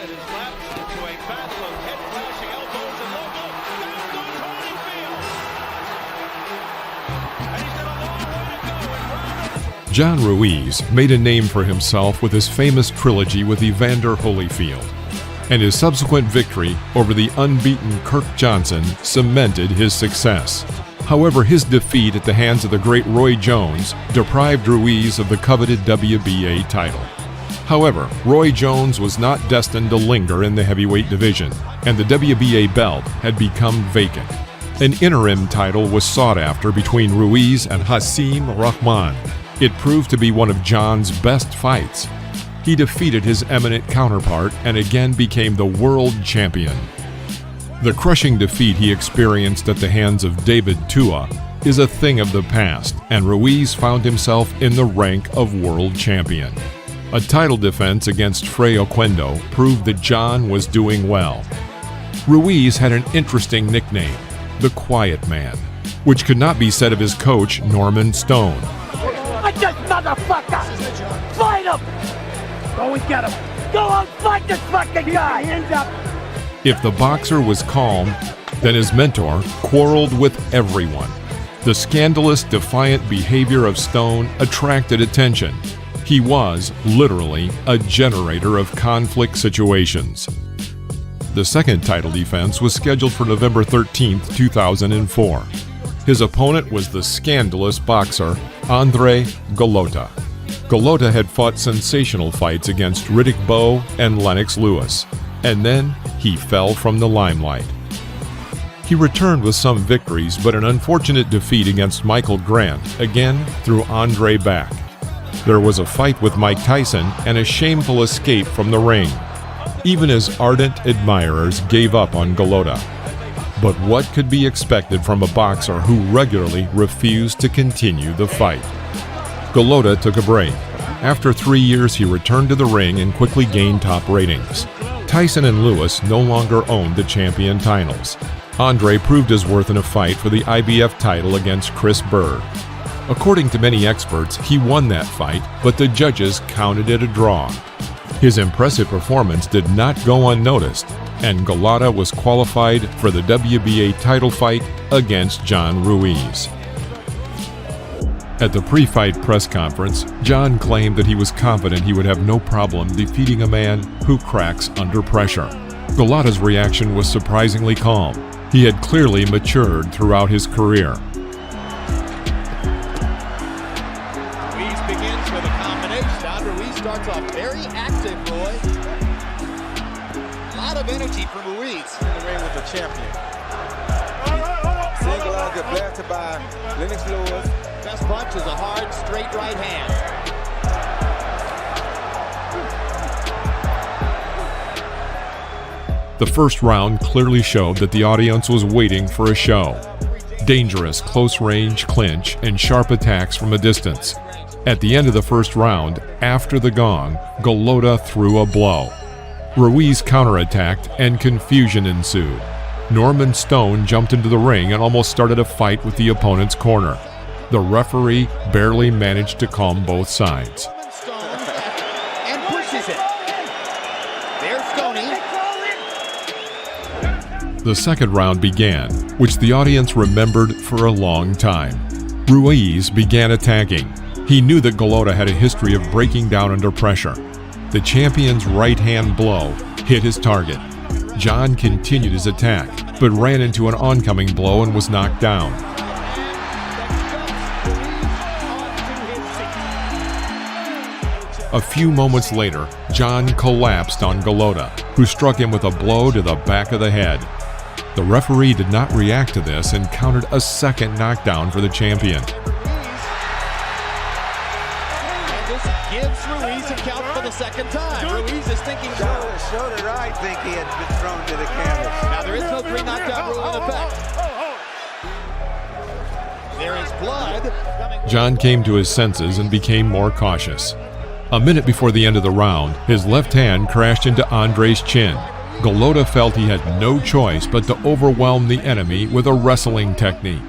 It is left into a battle of head clashing elbows and local. Down goes Holyfield. And he's got a long way to go in round. John Ruiz made a name for himself with his famous trilogy with Evander Holyfield, and his subsequent victory over the unbeaten Kirk Johnson cemented his success. However, his defeat at the hands of the great Roy Jones deprived Ruiz of the coveted WBA title. However, Roy Jones was not destined to linger in the heavyweight division, and the WBA belt had become vacant. An interim title was sought after between Ruiz and Hasim Rahman. It proved to be one of John's best fights. He defeated his eminent counterpart and again became the world champion. The crushing defeat he experienced at the hands of David Tua is a thing of the past, and Ruiz found himself in the rank of world champion. A title defense against Frei Oquendo proved that John was doing well. Ruiz had an interesting nickname, the Quiet Man, which could not be said of his coach, Norman Stone. Fight this motherfucker! Fight him! Go and get him! Go and fight this fucking guy! Hands up! If the boxer was calm, then his mentor quarreled with everyone. The scandalous, defiant behavior of Stone attracted attention. He was, literally, a generator of conflict situations. The second title defense was scheduled for November 13, 2004. His opponent was the scandalous boxer Andre Golota. Golota had fought sensational fights against Riddick Bowe and Lennox Lewis, and then he fell from the limelight. He returned with some victories, but an unfortunate defeat against Michael Grant again threw Andre back. There was a fight with Mike Tyson and a shameful escape from the ring. Even his ardent admirers gave up on Golota. But what could be expected from a boxer who regularly refused to continue the fight? Golota took a break. After 3 years, he returned to the ring and quickly gained top ratings. Tyson and Lewis no longer owned the champion titles. Andre proved his worth in a fight for the IBF title against Chris Bird. According to many experts, he won that fight, but the judges counted it a draw. His impressive performance did not go unnoticed, and Golota was qualified for the WBA title fight against John Ruiz. At the pre-fight press conference, John claimed that he was confident he would have no problem defeating a man who cracks under pressure. Golota's reaction was surprisingly calm. He had clearly matured throughout his career. Ruiz begins with a combination. Ruiz starts off very active, Roy. A lot of energy from Ruiz in the ring with the champion. Single out, get blasted by Lennox Lewis. Best punch is a hard, straight right hand. The first round clearly showed that the audience was waiting for a show. Dangerous close-range clinch and sharp attacks from a distance. At the end of the first round, after the gong, Golota threw a blow. Ruiz counterattacked and confusion ensued. Norman Stone jumped into the ring and almost started a fight with the opponent's corner. The referee barely managed to calm both sides. And pushes it. There's Stoney. The second round began, which the audience remembered for a long time. Ruiz began attacking. He knew that Golota had a history of breaking down under pressure. The champion's right-hand blow hit his target. John continued his attack, but ran into an oncoming blow and was knocked down. A few moments later, John collapsed on Golota, who struck him with a blow to the back of the head. The referee did not react to this and countered a second knockdown for the champion. And this gives Ruiz a count for the second time. Ruiz is thinking So did I think he had been thrown to the canvas. now there is no three knockdown rule in effect. There is blood coming. John came to his senses and became more cautious. A minute before the end of the round, his left hand crashed into Andre's chin. Golota felt he had no choice but to overwhelm the enemy with a wrestling technique.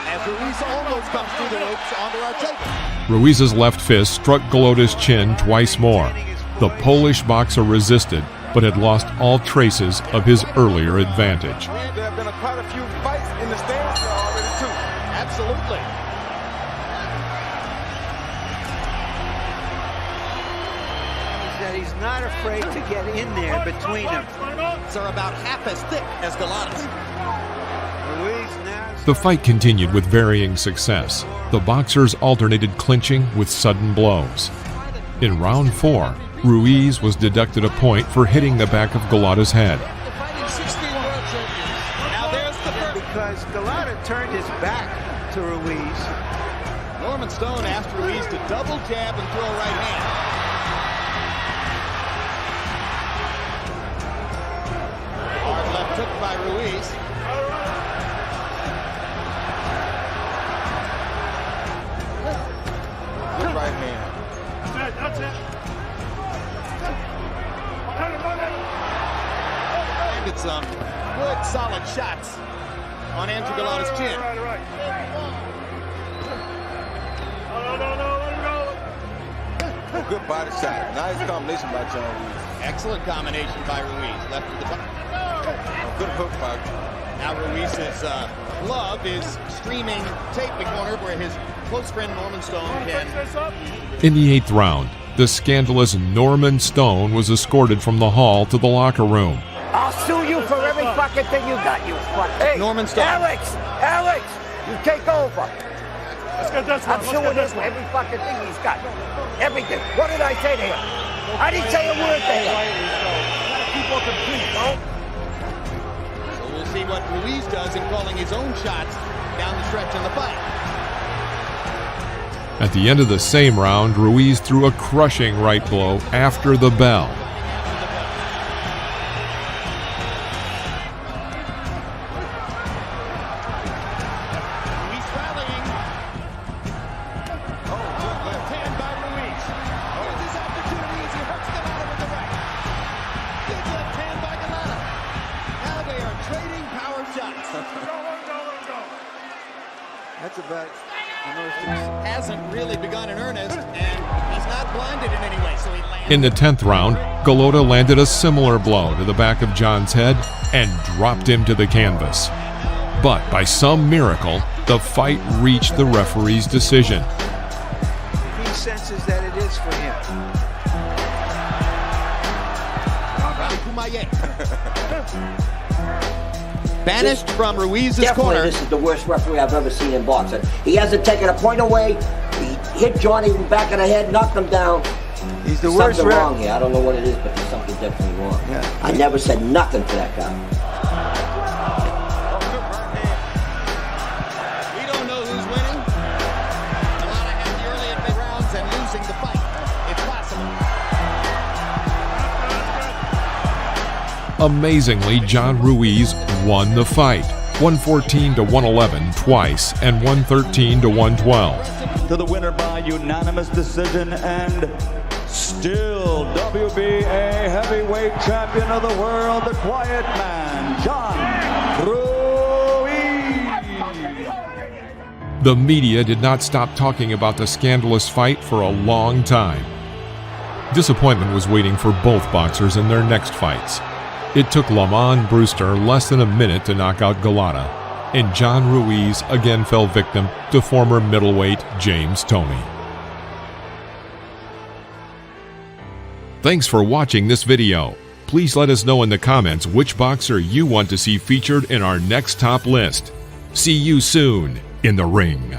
As Ruiz almost comes through the ropes onto our table. Ruiz's left fist struck Golota's chin twice more. The Polish boxer resisted, but had lost all traces of his earlier advantage. There have been quite a few fights in the stands already, too. Absolutely. That he's not afraid to get in there between them. Are about half as thick as Golota's. Ruiz now. The fight continued with varying success. The boxers alternated clinching with sudden blows. In round 4, Ruiz was deducted a point for hitting the back of Golota's head. Now there's the first. Because Golota turned his back to Ruiz. Norman Stone asked Ruiz to double jab and throw a right hand. Hard left hook by Ruiz. Good right hand. That's it. Landed some good solid shots on Andrew Golota's chin. Right. No, let him go. Good body shot. Nice combination by John Ruiz. Excellent combination by Ruiz. Left to the bottom. Good hook by. Now Ruiz's glove is streaming tape the corner where his close friend Norman Stone can. In the 8th round, the scandalous Norman Stone was escorted from the hall to the locker room. I'll sue you for every fucking thing you got, you fuck. Hey, Norman Stone. Alex, you take over. Let's get this one. I'm suing him for every fucking thing he's got. Everything. What did I say to him? I didn't say a word to him. Keep up the beat, bro. So we'll see what Ruiz does in calling his own shots down the stretch in the fight. At the end of the same round, Ruiz threw a crushing right blow after the bell. Ruiz rallying. Oh, good left hand by Ruiz. Here's his opportunity as he hurts Golota with the right. Big left hand by Golota. Now they are trading power shots. That's about. Hasn't really begun in earnest, and he's not blinded in any way, so he lands. In the 10th round, Golota landed a similar blow to the back of John's head and dropped him to the canvas. But by some miracle, the fight reached the referee's decision. He senses that it is for him. Banished from Ruiz's Definitely, corner. this is the worst referee I've ever seen in boxing. He hasn't taken a point away. He hit Johnny in the back of the head, knocked him down. He's the There's worst something ref. wrong here. I don't know what it is, but there's something definitely wrong. Yeah. I never said nothing to that guy. We don't know who's winning. Golota had the early in the rounds and losing the fight. It's possible. Amazingly, John Ruiz won the fight, 114-111 twice and 113-112. To the winner by unanimous decision and still WBA heavyweight champion of the world, the quiet man, John Ruiz. The media did not stop talking about the scandalous fight for a long time. Disappointment was waiting for both boxers in their next fights. It took Lamont Brewster less than a minute to knock out Golota, and John Ruiz again fell victim to former middleweight James Toney. Thanks for watching this video. Please let us know in the comments which boxer you want to see featured in our next top list. See you soon in the ring.